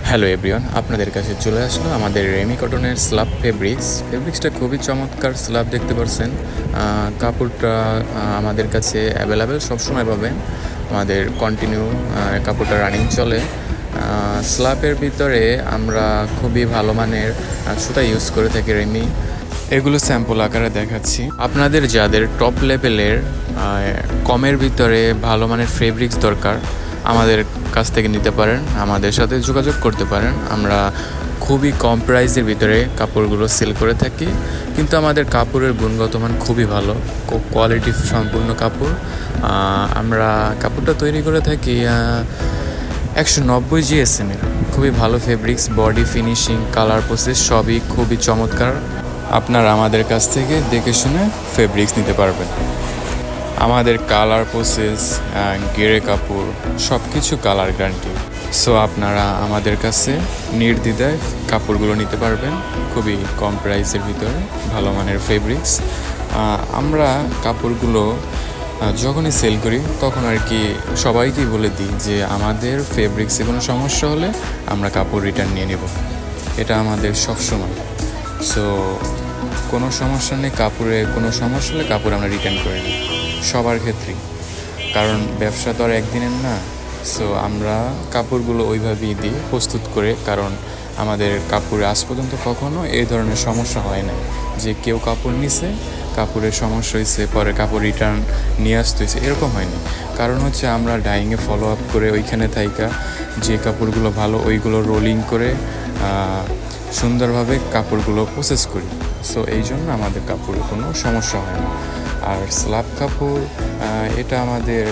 Hello everyone, আপনাদের কাছে চলে আসলো আমাদের রেমি কটনের স্ল্যাব ফেব্রিক্সটা খুবই চমৎকার স্ল্যাব দেখতে পাচ্ছেন। কাপড়টা আমাদের কাছে অ্যাভেলেবেল সবসময় পাবেন, আমাদের কন্টিনিউ কাপড়টা রানিং চলে। স্ল্যাবের ভিতরে আমরা খুবই ভালো মানের সুতা ইউজ করে থাকি রেমি। এগুলো স্যাম্পল আকারে দেখাচ্ছি আপনাদের, যাদের টপ লেভেলের কমের ভিতরে ভালো মানের ফেব্রিক্স দরকার আমাদের কাছ থেকে নিতে পারেন, আমাদের সাথে যোগাযোগ করতে পারেন। আমরা খুবই কম প্রাইসের ভিতরে কাপড়গুলো সেল করে থাকি, কিন্তু আমাদের কাপড়ের গুণগত মান খুবই ভালো, কোয়ালিটি সম্পূর্ণ কাপড়। আমরা কাপড়টা তৈরি করে থাকি 190 GSM এর। খুবই ভালো fabrics, body finishing, colour process সবই খুবই চমৎকার। আপনারা আমাদের কাছ থেকে দেখে শুনে ফেব্রিক্স নিতে পারবেন। আমাদের কালার প্রসেস, গেরে কাপড় সব কিছু কালার গ্যারান্টি। সো আপনারা আমাদের কাছে নির্দ্বিধায় কাপড়গুলো নিতে পারবেন খুবই কম প্রাইসের ভিতরে, ভালো মানের ফেব্রিক্স। আমরা কাপড়গুলো যখনই সেল করি তখন আর কি সবাইকেই বলে দিই যে আমাদের ফেব্রিক্সে কোনো সমস্যা হলে আমরা কাপড় রিটার্ন নিয়ে নেব, এটা আমাদের সবসময়। সো কোনো সমস্যা নেই, কাপড়ে কোনো সমস্যা হলে কাপড় আমরা রিটার্ন করে নিই সবার ক্ষেত্রেই, কারণ ব্যবসা তো আর একদিনের না। সো আমরা কাপড়গুলো ওইভাবেই দিই প্রস্তুত করে, কারণ আমাদের কাপড়ে আজ পর্যন্ত কখনো এই ধরনের সমস্যা হয় না যে কেউ কাপড় নিছে, কাপড়ের সমস্যা হয়েছে, পরে কাপড় রিটার্ন নিয়ে আসতে হয়েছে, এরকম হয়নি। কারণ হচ্ছে আমরা ডাইংয়ে ফলো আপ করে ওইখানে থাইকা যে কাপড়গুলো ভালো ওইগুলো রোলিং করে সুন্দরভাবে কাপড়গুলো প্রসেস করি। সো এই জন্য আমাদের কাপড়ে কোনো সমস্যা হয় না। আর স্ল্যাব কাপড় এটা আমাদের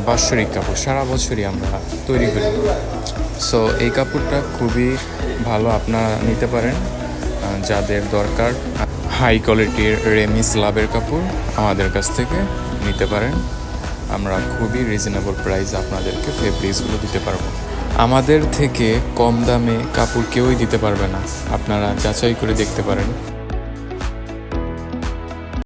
বাৎসরিক কাপড়, সারা বছরই আমরা তৈরি করি। সো এই কাপড়টা খুবই ভালো, আপনারা নিতে পারেন। যাদের দরকার হাই কোয়ালিটির রেমি স্ল্যাবের কাপড় আমাদের কাছ থেকে নিতে পারেন। আমরা খুবই রিজনেবল প্রাইস আপনাদেরকে ফেব্রিক্সগুলো দিতে পারবো। আমাদের থেকে কম দামে কাপড় কেউই দিতে পারবে না, আপনারা যাচাই করে দেখতে পারেন।